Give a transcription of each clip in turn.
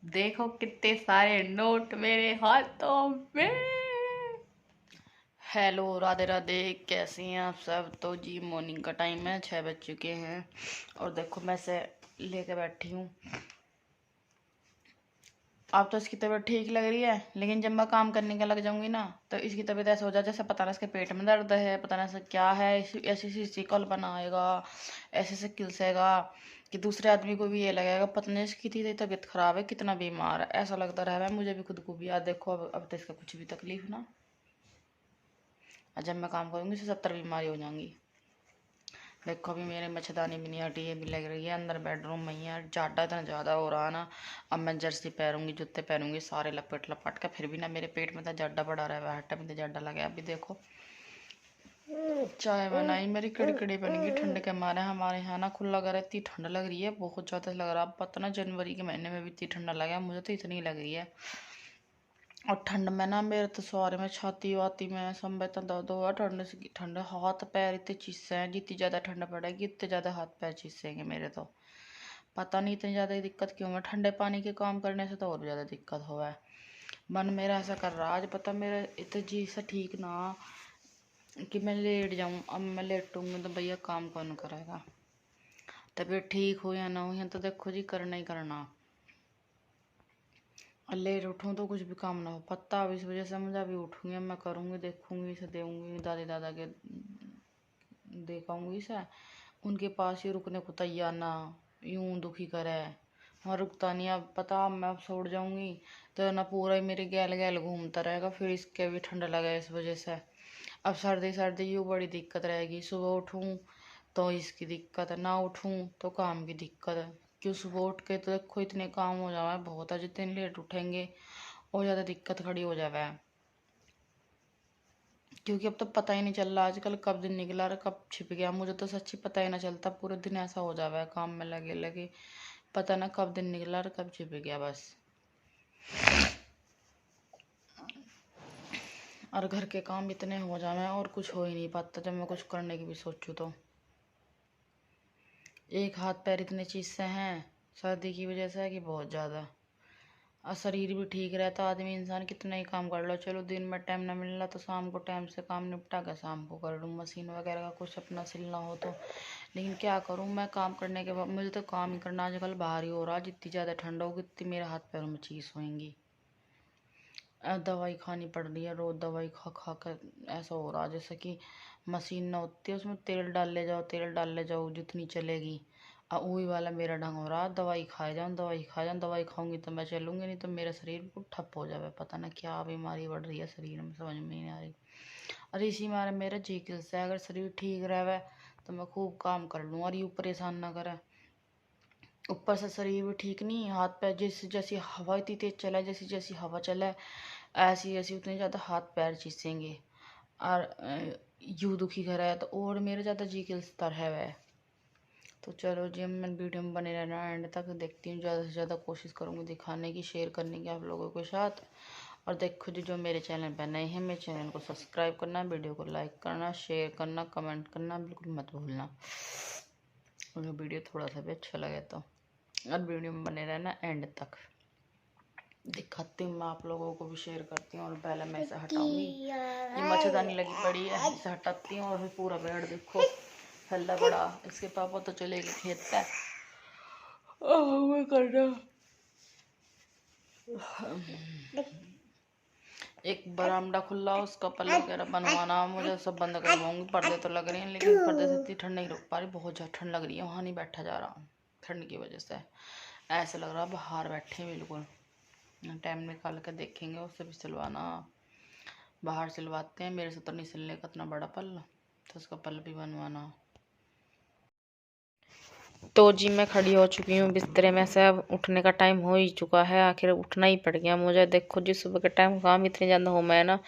देखो कितने सारे नोट मेरे हाथों में। हेलो, राधे राधे। कैसे हैं आप सब? तो जी मॉर्निंग का टाइम है, 6 बज चुके हैं और देखो मैं से लेके बैठी हूँ। अब तो इसकी तबीयत ठीक लग रही है, लेकिन जब मैं काम करने के लग जाऊंगी ना तो इसकी तबीयत ऐसा हो जाए जैसे पता नहीं इसके पेट में दर्द है, पता नहीं ऐसा क्या है। ऐसी ऐसी सिकल बनाएगा, ऐसे ऐसे किलसेगा कि दूसरे आदमी को भी ये लगेगा पता नहीं इसकी कितनी तबीयत खराब है, कितना बीमार है। ऐसा लगता रहा है मुझे भी, खुद को भी। यार देखो अब तो इसका कुछ भी तकलीफ ना, और जब मैं काम करूंगी तो 70 बीमारी हो जाएंगी। देखो अभी मेरे मच्छरदानी भी नहीं हटी, ये भी लग रही है अंदर बेडरूम में ही है। जाडा इतना ज़्यादा हो रहा है ना, अब मैं जर्सी पहनूंगी, जूते पहनूंगी, सारे लपेट लपाट के, फिर भी ना मेरे पेट में तो जाडा पड़ा रहा है, हट्टा में तो जाडा लगा। अभी देखो चाय बनाई, मेरी किड़किड़ी बन गई ठंड के मारे। हमारे यहाँ ना खुला घर है, इतनी ठंड लग रही है, बहुत ज़्यादा लग रहा है। अब पता ना जनवरी के महीने में भी इतनी ठंडा लगा, मुझे तो इतनी लग रही है। और ठंड में ना मेरे तो सारे में छाती वाती में सब में तो दर्द हुआ ठंड से। ठंड हाथ पैर इतने चीसे हैं, जितनी ज़्यादा ठंड पड़ेगी इतने ज़्यादा हाथ पैर चीसेंगे मेरे तो। पता नहीं इतनी ज़्यादा दिक्कत क्यों है, ठंडे पानी के काम करने से तो और भी ज़्यादा दिक्कत हुआ है। मन मेरा ऐसा कर रहा आज, पता मेरा इतना जी सा ठीक ना कि मैं लेट जाऊँ। अब मैं लेटूंगी तो भैया काम कौन करेगा? तबीयत ठीक हो या ना हो, या तो देखो जी करना ही करना। और लेट उठूँ तो कुछ भी काम ना हो पत्ता। अब इस वजह से मुझे अभी उठूँगी, मैं करूँगी, देखूँगी, इसे दूँगी दादी दादा के, देखाऊँगी इसे। उनके पास ही रुकने को तैयार ना, यूं दुखी करे। हाँ रुकता नहीं। अब पता अब मैं अब छोड़ जाऊँगी तो ना पूरा ही मेरे गैल गैल घूमता रहेगा, फिर इसके भी ठंड लगे इस वजह से। अब सर्दी सर्दी यूँ बड़ी दिक्कत रहेगी। सुबह उठूँ तो इसकी दिक्कत है, ना उठूँ तो काम की दिक्कत है। क्यों सुबह उठ के तो देखो इतने काम हो जावा है, बहुत है। जितने लेट उठेंगे और ज़्यादा दिक्कत खड़ी हो जावा है। क्योंकि अब तो पता ही नहीं चल रहा आजकल कब दिन निकला और कब छिप गया। मुझे तो सच्ची पता ही ना चलता, पूरे दिन ऐसा हो जावा है काम में लगे लगे, पता ना कब दिन निकला और कब छिप गया बस। और घर के काम इतने हो जावे और कुछ हो ही नहीं पाता। जब मैं कुछ करने की भी सोचूं तो एक हाथ पैर इतने चीज से हैं सर्दी की वजह से कि बहुत ज़्यादा। और शरीर भी ठीक रहता, आदमी इंसान कितना ही काम कर लो। चलो दिन में टाइम ना मिल रहा तो शाम को टाइम से काम निपटा कर शाम को कर लूँ, मशीन वगैरह का कुछ अपना सिलना हो तो। लेकिन क्या करूँ मैं, काम करने के बाद मुझे तो काम ही करना आजकल भारी हो रहा। जितनी ज़्यादा ठंड होगी उतनी मेरे हाथ पैरों में चीज़ होएंगी। दवाई खानी पड़ रही है, रोज़ दवाई खा खा कर ऐसा हो रहा जैसे कि मशीन ना होती है, उसमें तेल डाल ले जाओ, तेल डाल ले जाओ, जितनी चलेगी। अब वही वाला मेरा ढंग हो रहा, दवाई खाए जाऊँ, दवाई खाए जाऊँ। दवाई खाऊंगी तो मैं चलूँगी, नहीं तो मेरा शरीर बिल्कुल ठप हो जाए। पता ना क्या बीमारी बढ़ रही है शरीर में, समझ में नहीं आ रही। अरे इसी मारे मेरा जी से अगर शरीर ठीक रहे तो मैं खूब काम कर लूँ और यूँ परेशान ना करे। ऊपर से शरीर भी ठीक नहीं, हाथ पैर जैसी जैसी हवा इतनी तेज चले, जैसी जैसी हवा चले ऐसी ऐसी उतने ज़्यादा हाथ पैर चीसेंगे। और यूँ दुखी कर है तो और मेरे ज़्यादा जी के स्तर है वह। तो चलो जी मैं वीडियो में बने रहना, एंड तक देखती हूँ। ज़्यादा से ज़्यादा कोशिश करूँगी दिखाने की, शेयर करने की आप लोगों के साथ। और देखो जी जो मेरे चैनल पर नए हैं, मेरे चैनल को सब्सक्राइब करना, वीडियो को लाइक करना, शेयर करना, कमेंट करना बिल्कुल मत भूलना। और वीडियो थोड़ा सा भी अच्छा लगे तो, और वीडियो में बने रहना एंड तक। दिखाती हूँ मैं आप लोगों को भी, शेयर करती हूँ। और पहले मैं इसे हटाऊंगी, ये मच्छरदानी लगी पड़ी है, इसे हटाती हूँ। और फिर पूरा बेड देखो फैला पड़ा। इसके पापा तो चले गए खेत पे, मैं करना एक बरामदा खुला, उसका पल्ला वगैरह बनवाना मुझे, सब बंद करवाऊंगी। पर्दे तो लग रहे हैं लेकिन पर्दे से इतनी ठंड नहीं रुक पा रही, बहुत ज़्यादा ठंड लग रही है, वहाँ नहीं बैठा जा रहा ठंड की वजह से। ऐसा लग रहा बाहर बैठे बिल्कुल। टाइम निकाल कर देखेंगे, उससे भी सिलवाना, बाहर सिलवाते हैं। मेरे से तो नहीं सिलने का इतना बड़ा पल्ला, तो उसका पल्ला भी बनवाना। तो जी मैं खड़ी हो चुकी हूँ बिस्तरे में से, अब उठने का टाइम हो ही चुका है, आखिर उठना ही पड़ गया मुझे। देखो जी सुबह के टाइम काम इतने ज़्यादा हो मैं ना,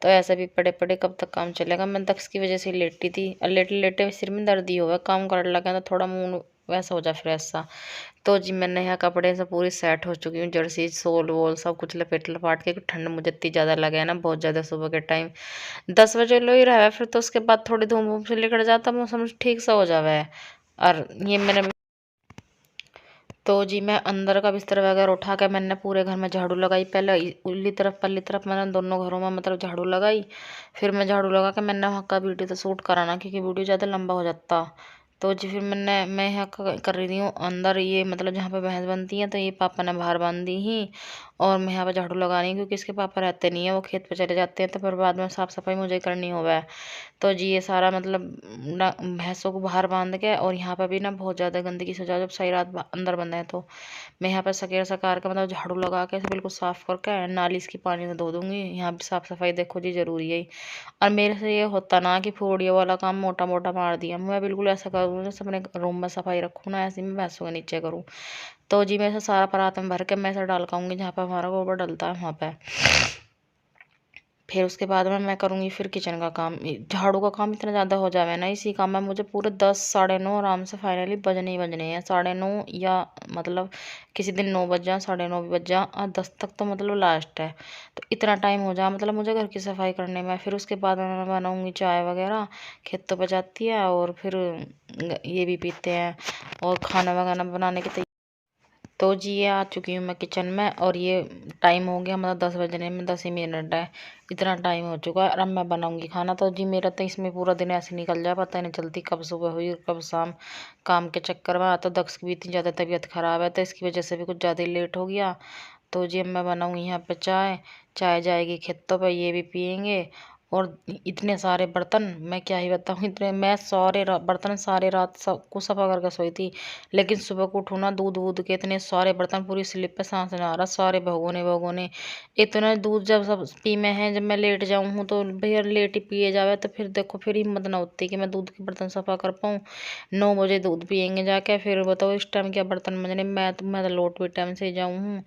तो ऐसा भी पड़े पड़े कब तक काम चलेगा। मैं दक्ष की वजह से लेटी थी, और लेटे लेटे सिर में दर्द ही हुआ, काम करने लगा तो थोड़ा मुंह वैसा हो जा फ्रेश सा। तो जी मैंने यहाँ कपड़े से पूरी सेट हो चुकी हूँ, जर्सी सोल वोल सब कुछ लपेट लपाट के। ठंड मुझे इतनी ज़्यादा लगे है ना, बहुत ज़्यादा। सुबह के टाइम 10 बजे लो ही रहा है, फिर तो उसके बाद थोड़ी धूप वूप से निकल जाता, मौसम ठीक सा हो जावा है। और ये मैंने तो जी मैं अंदर का बिस्तर वगैरह उठा के मैंने पूरे घर में झाड़ू लगाई। पहले उल्ली तरफ पल्ली तरफ मैंने दोनों घरों में मतलब झाड़ू लगाई। फिर मैं झाड़ू लगा के मैंने वहाँ का वीडियो तो शूट कराना, क्योंकि वीडियो ज़्यादा लंबा हो जाता। तो जी फिर मैं यहाँ कर रही हूँ अंदर, ये मतलब जहाँ पे भैंस बनती है, तो ये पापा ने बाहर बांध दी ही। और मैं यहाँ पे झाड़ू लगा रही हूँ, क्योंकि इसके पापा रहते नहीं है, वो खेत पे चले जाते हैं, तो फिर बाद में साफ़ सफाई मुझे करनी होगा। तो जी ये सारा मतलब ना भैंसों को बाहर बांध के, और यहाँ पे भी ना बहुत ज़्यादा गंदगी से जब सारी रात अंदर बंद है, तो मैं यहाँ पे सकेर सकार का मतलब झाड़ू लगा के इसे बिल्कुल साफ़ करके नाली इसकी पानी से धो दूँगी। यहाँ भी साफ़ सफाई देखो जी ज़रूरी है ही। और मेरे से ये होता ना कि फोड़िया वाला काम मोटा मोटा मार दिया, मैं बिल्कुल ऐसा करूँ जैसे अपने रूम में सफाई रखूँ ना, ऐसे मैं भैंसों के नीचे करूँ। तो जी मैं इसे सारा परात में भर के मैं इसे डाल पाऊँगी जहाँ पे हमारा गोबर डलता है वहाँ पे। फिर उसके बाद में मैं करूँगी फिर किचन का काम। झाड़ू का काम इतना ज़्यादा हो जावे ना, इसी काम में मुझे पूरे 10 साढ़े 9 आराम से फाइनली बजने ही बजने हैं। साढ़े 9 या मतलब किसी दिन 9 बज जाए, साढ़े 9 भी बज जाए, और 10 तक तो मतलब लास्ट है। तो इतना टाइम हो जाए मतलब मुझे घर की सफाई करने में। फिर उसके बाद में मैं बनाऊँगी चाय वगैरह, खेतों पर जाती है, और फिर ये भी पीते हैं, और खाना वगैरह बनाने की तो जी ये आ चुकी हूँ मैं किचन में, और ये टाइम हो गया मतलब 10 बजने में 10 ही मिनट है। इतना टाइम हो चुका है, और अब मैं बनाऊंगी खाना। तो जी मेरा तो इसमें पूरा दिन ऐसे निकल जाए, पता नहीं चलती कब सुबह हुई और कब शाम। काम के चक्कर में तो दक्ष की भी इतनी ज़्यादा तबीयत ख़राब है, तो इसकी वजह से भी कुछ ज़्यादा ही लेट हो गया। तो जी अब मैं बनाऊंगी यहाँ पे चाय। चाय जाएगी खेतों पे, ये भी पियेंगे। और इतने सारे बर्तन, मैं क्या ही बताऊँ, इतने मैं सारे बर्तन सारे रात सब को सफा करके सोई थी। लेकिन सुबह को उठूँ ना, दूध वूध के इतने सारे बर्तन, पूरी स्लिप पे सांस नहीं आ रहा, सारे भगोने भगोने। इतना दूध जब सब पी में है, जब मैं लेट जाऊँ हूँ तो भैया लेट ही पिए जावे, तो फिर देखो फिर हिम्मत ना होती कि मैं दूध के बर्तन सफा कर पाऊँ। 9 बजे दूध पियेंगे जाके, फिर बताओ इस टाइम क्या बर्तन मंजने। मैं तो लौट भी टाइम से ही जाऊँ हूँ।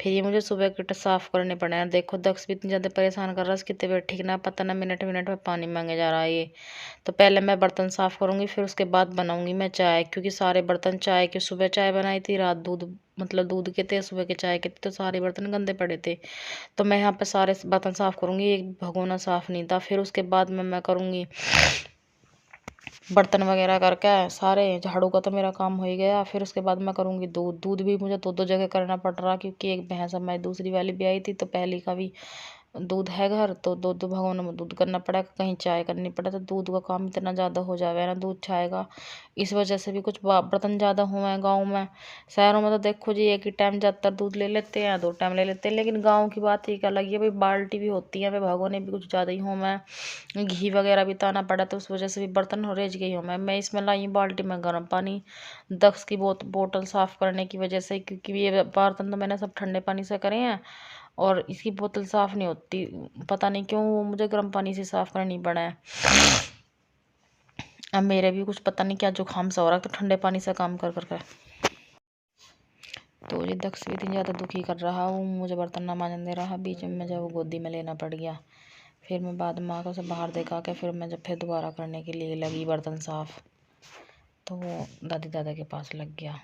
फिर ये मुझे सुबह के साफ करने पड़े हैं। देखो दक्ष भी इतनी ज़्यादा परेशान कर रहा है, इसकी तबीयत ठीक ना, पता ना मिनट मिनट में पानी मांगे जा रहा है ये। तो पहले मैं बर्तन साफ करूँगी, फिर उसके बाद बनाऊँगी मैं चाय, क्योंकि सारे बर्तन चाय के, सुबह चाय बनाई थी, रात दूध मतलब दूध के थे, सुबह के चाय के थे, तो सारे बर्तन गंदे पड़े थे। तो मैं यहाँ पे सारे बर्तन साफ करूँगी, एक भगोना साफ नहीं था। फिर उसके बाद में मैं करूँगी बर्तन वगैरह करके सारे। झाड़ू का तो मेरा काम हो ही गया। फिर उसके बाद मैं करूँगी दूध। दूध भी मुझे दो दो जगह करना पड़ रहा, क्योंकि एक भैंस हमारी दूसरी वाली भी आई थी, तो पहली का भी दूध है घर, तो दो दो भगोनों में दूध करना पड़ा, कहीं चाय करनी पड़ा। तो दूध का काम इतना ज़्यादा हो जावे ना दूध चाय का, इस वजह से भी कुछ बर्तन ज़्यादा हुए हैं गाँव में। शहरों में तो देखो जी एक ही टाइम ज़्यादातर दूध ले लेते हैं, 2 टाइम ले लेते हैं, लेकिन गाँव की बात एक अलग है भाई। बाल्टी भी होती है भाई, भगोने भी कुछ ज़्यादा ही हों मैं, घी वगैरह भी ताना पड़ा, तो उस वजह से भी बर्तन रेज गई हूँ मैं इसमें लाई हूँ बाल्टी में गर्म पानी, दक्ष की बोतल साफ़ करने की वजह से, क्योंकि ये बर्तन तो मैंने सब ठंडे पानी से करे हैं, और इसकी बोतल साफ़ नहीं होती, पता नहीं क्यों वो मुझे गर्म पानी से साफ़ करनी पड़ा है। अब मेरे भी कुछ पता नहीं क्या जुकाम सा हो रहा है, तो ठंडे पानी से काम कर करके। तो ये दक्ष भी इतनी ज़्यादा दुखी कर रहा हूँ, मुझे बर्तन ना मांजने दे रहा। बीच में जब गोदी में लेना पड़ गया, फिर मैं बाद में आकर से बाहर देखा के फिर मैं जब फिर दोबारा करने के लिए लगी बर्तन साफ़, तो वो दादी दादा के पास लग गया।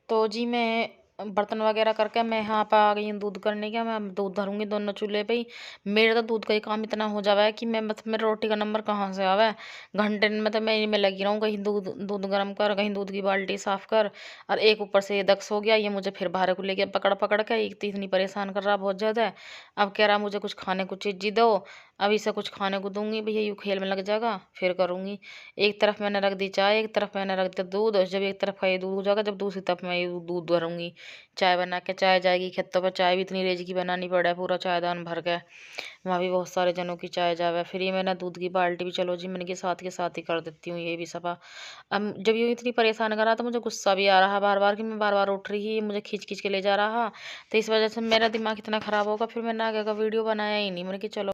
तो जी मैं बर्तन वगैरह करके मैं यहाँ पर आ गई हूँ दूध करने का। मैं दूध धरूंगी दोनों चूल्हे पे ही। मेरा तो दूध का ही काम इतना हो जावा है कि मैं मतलब मेरे रोटी का नंबर कहाँ से आवा है। घंटे में तो मैं इन्हीं में लगी रहूँ, कहीं दूध गर्म कर, कहीं दूध की बाल्टी साफ कर, और एक ऊपर से ये दक्ष हो गया, ये मुझे फिर बाहर को ले गया पकड़ पकड़ के। एक तो इतनी परेशान कर रहा बहुत ज़्यादा है। अब कह रहा मुझे कुछ खाने को चीज़ दो, अभी से कुछ खाने को दूंगी भैया, यूँ खेल में लग जाएगा फिर करूँगी। एक तरफ मैंने रख दी चाय, एक तरफ मैंने रख दिया दूध, और जब एक तरफ का ये दूध हो जाएगा, जब दूसरी तरफ मैं ये दूध भरूँगी। चाय बना के चाय जाएगी खेतों पर। चाय भी इतनी रेज की बनानी पड़े, पूरा चायदान भर के। वहाँ भी बहुत सारे जनों की चाय जावे। फिर ये मैंने दूध की बाल्टी भी, चलो जी मैंने के साथ ही कर देती हूँ ये भी सफा। अब जब ये इतनी परेशान कर रहा तो मुझे गुस्सा भी आ रहा बार बार कि मैं बार बार उठ रही, मुझे खींच खींच के ले जा रहा। तो इस वजह से मेरा दिमाग इतना ख़राब होगा, फिर मैंने आगे का वीडियो बनाया ही नहीं। मैंने कि चलो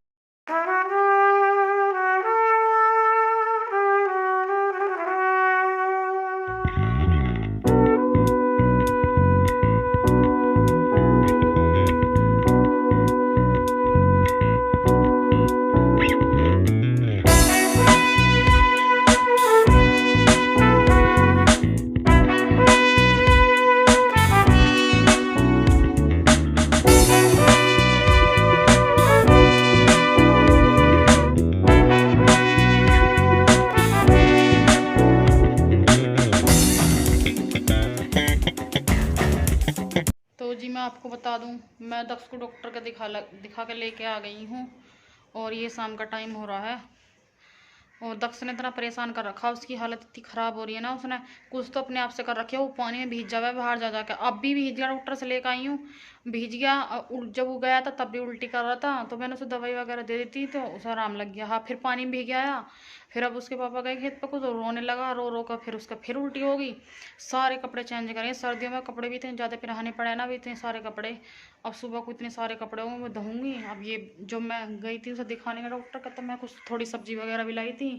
तो जी मैं आपको बता दूं, मैं दक्ष को डॉक्टर का दिखा के लेके आ गई हूँ। और ये शाम का टाइम हो रहा है और दक्ष ने इतना परेशान कर रखा, उसकी हालत इतनी ख़राब हो रही है ना। उसने कुछ तो अपने आप से कर रखी है, वो पानी में भीग जावे बाहर जा जाके। अब भी भीग गया, डॉक्टर से लेकर आई हूँ, भीग गया। जब वो गया था तब भी उल्टी कर रहा था, तो मैंने उसे दवाई वगैरह दे दी थी तो उसे आराम लग गया। हाँ, फिर पानी में भीग आया। फिर अब उसके पापा गए खेत पर, कुछ रोने लगा, रो रो कर फिर उसका फिर उल्टी हो गई। सारे कपड़े चेंज करें, सर्दियों में कपड़े भी इतने ज़्यादा पिरहाने पड़े ना, भी इतने सारे कपड़े। अब सुबह को इतने सारे कपड़े होंगे, मैं धोऊंगी। अब ये जो मैं गई थी उसे दिखाने का डॉक्टर का, तो मैं कुछ थोड़ी सब्जी वगैरह भी लाई थी,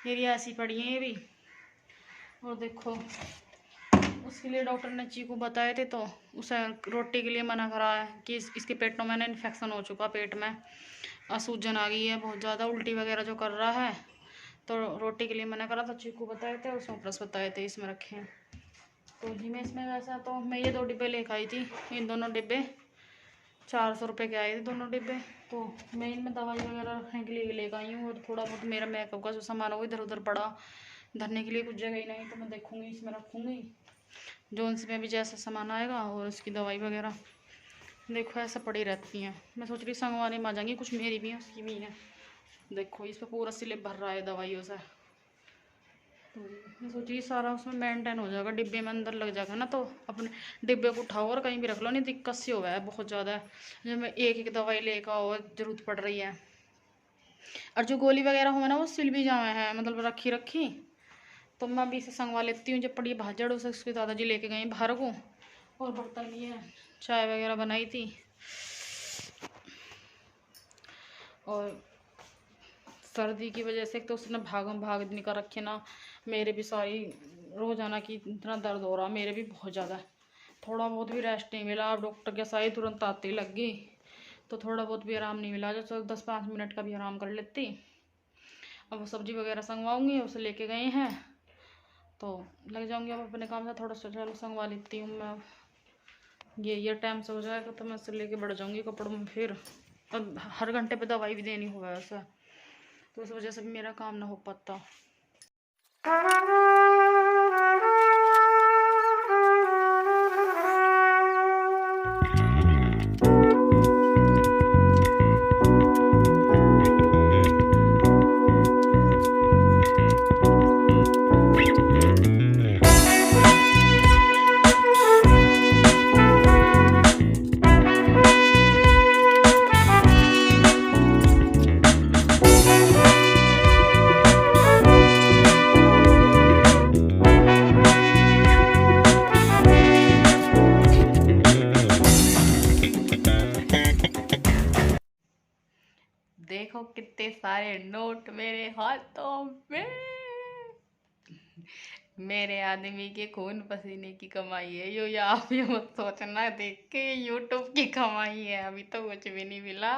ये भी ऐसी पड़ी है ये भी। और देखो, उसके लिए डॉक्टर ने चीकू बताए थे, तो उसे रोटी के लिए मना करा है कि इसके पेटों में ना इन्फेक्शन हो चुका, पेट में सूजन आ गई है बहुत ज़्यादा, उल्टी वगैरह जो कर रहा है, तो रोटी के लिए मना करा। तो चीकू बताए थे और सोपरस बताए थे इसमें रखे हैं। तो जी मैं इसमें वैसा, तो मैं ये 2 डिब्बे लेकर आई थी। इन दोनों डिब्बे 400 रुपये के आए थे दोनों डिब्बे। तो मैं इनमें दवाई वगैरह रखने के लिए लेकर आई हूँ। और थोड़ा बहुत मेरा मेकअप का जो सामान हो इधर उधर पड़ा, धरने के लिए कुछ जगह ही नहीं, तो मैं देखूँगी इसमें रखूँगी जोन से में भी जैसा सामान आएगा। और उसकी दवाई वगैरह देखो ऐसा पड़ी रहती हैं। मैं सोच रही संगवारी में आ जाएंगी, कुछ मेरी भी है उसकी भी है। देखो इस पर पूरा स्लिप भर रहा है दवाइयों से। तो मैं सोच रही सारा उसमें मेंटेन हो जाएगा, डिब्बे में अंदर लग जाएगा ना, तो अपने डिब्बे को उठाओ और कहीं भी रख लो, नहीं दिक्कत सी हो है बहुत ज़्यादा। जब मैं एक एक दवाई लेकर आओ, जरूरत पड़ रही है। और जो गोली वगैरह हो ना वो सिल भी जाए हैं, मतलब रखी रखी। तो मैं अभी इसे संगवा लेती हूँ, जब पड़ी भाजड़ उसे उसके दादाजी लेके गए बाहर को। और बर्तन लिए, चाय वगैरह बनाई थी। और सर्दी की वजह से तो उसने भाग निकल रखे ना, मेरे भी सारी रोजाना की इतना दर्द हो रहा, मेरे भी बहुत ज़्यादा। थोड़ा बहुत भी रेस्ट नहीं मिला। अब डॉक्टर के साथ तुरंत आती लग गई, तो थोड़ा बहुत भी आराम नहीं मिला। जो 10-5 मिनट का भी आराम कर लेती। अब वो सब्जी वगैरह संगवाऊंगी, उसे लेके गए हैं तो लग जाऊंगी अब अपने काम से। थोड़ा सा चलो संगवा लेती हूँ मैं, ये टाइम से हो जाएगा तो मैं उसे लेके बढ़ जाऊंगी कपड़ों में। फिर अब हर घंटे पे दवाई भी देनी होगा ऐसा, तो उस वजह से भी मेरा काम ना हो पाता। देखो कितने सारे नोट मेरे हाथों में। मेरे आदमी के खून पसीने की कमाई है यो, या आप ये मत सोचना देख के यूट्यूब की कमाई है, अभी तो कुछ भी नहीं मिला।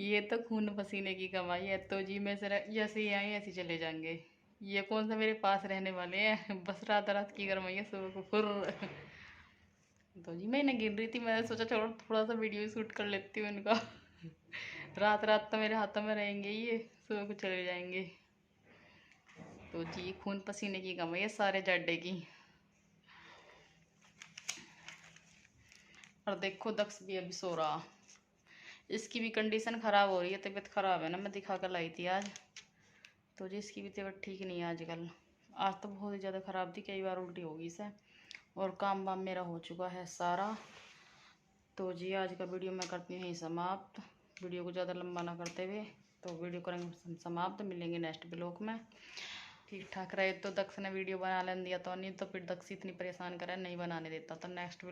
ये तो खून पसीने की कमाई है। तो जी मैं जैसे ही आए ऐसे चले जाएंगे। ये कौन सा मेरे पास रहने वाले हैं, बस रात रात की कमाई है, सुबह को फुर। तो जी मैं इन्हें गिन रही थी, मैंने सोचा चलो थोड़ा सा वीडियो शूट कर लेती हूँ इनका। रात रात तो मेरे हाथों में रहेंगे, ये सुबह को चले जाएंगे। तो जी खून पसीने की कमाई है सारे जाडे की। और देखो दक्ष भी अभी सो रहा, इसकी भी कंडीशन ख़राब हो रही है, तबीयत ख़राब है ना, मैं दिखा कर लाई थी आज। तो जी इसकी भी तबीयत ठीक नहीं है आजकल, आज तो बहुत ही ज़्यादा ख़राब थी, कई बार उल्टी होगी इसे। और काम वाम मेरा हो चुका है सारा। तो जी आज का वीडियो मैं करती हूँ यहीं समाप्त। वीडियो को ज़्यादा लंबा ना करते हुए तो वीडियो करेंगे समाप्त। मिलेंगे नेक्स्ट ब्लॉग में। ठीक ठाक रहे तो दक्ष ने वीडियो बना लेने दिया, तो नहीं तो फिर दक्ष इतनी परेशान करे नहीं बनाने देता। तो नेक्स्ट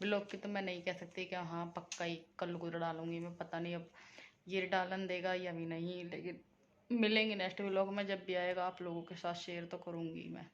ब्लॉग की तो मैं नहीं कह सकती कि हाँ पक्का ही कल को डालूंगी मैं, पता नहीं अब ये डालन देगा या भी नहीं। लेकिन मिलेंगे नेक्स्ट ब्लॉग में, जब भी आएगा आप लोगों के साथ शेयर तो करूँगी मैं।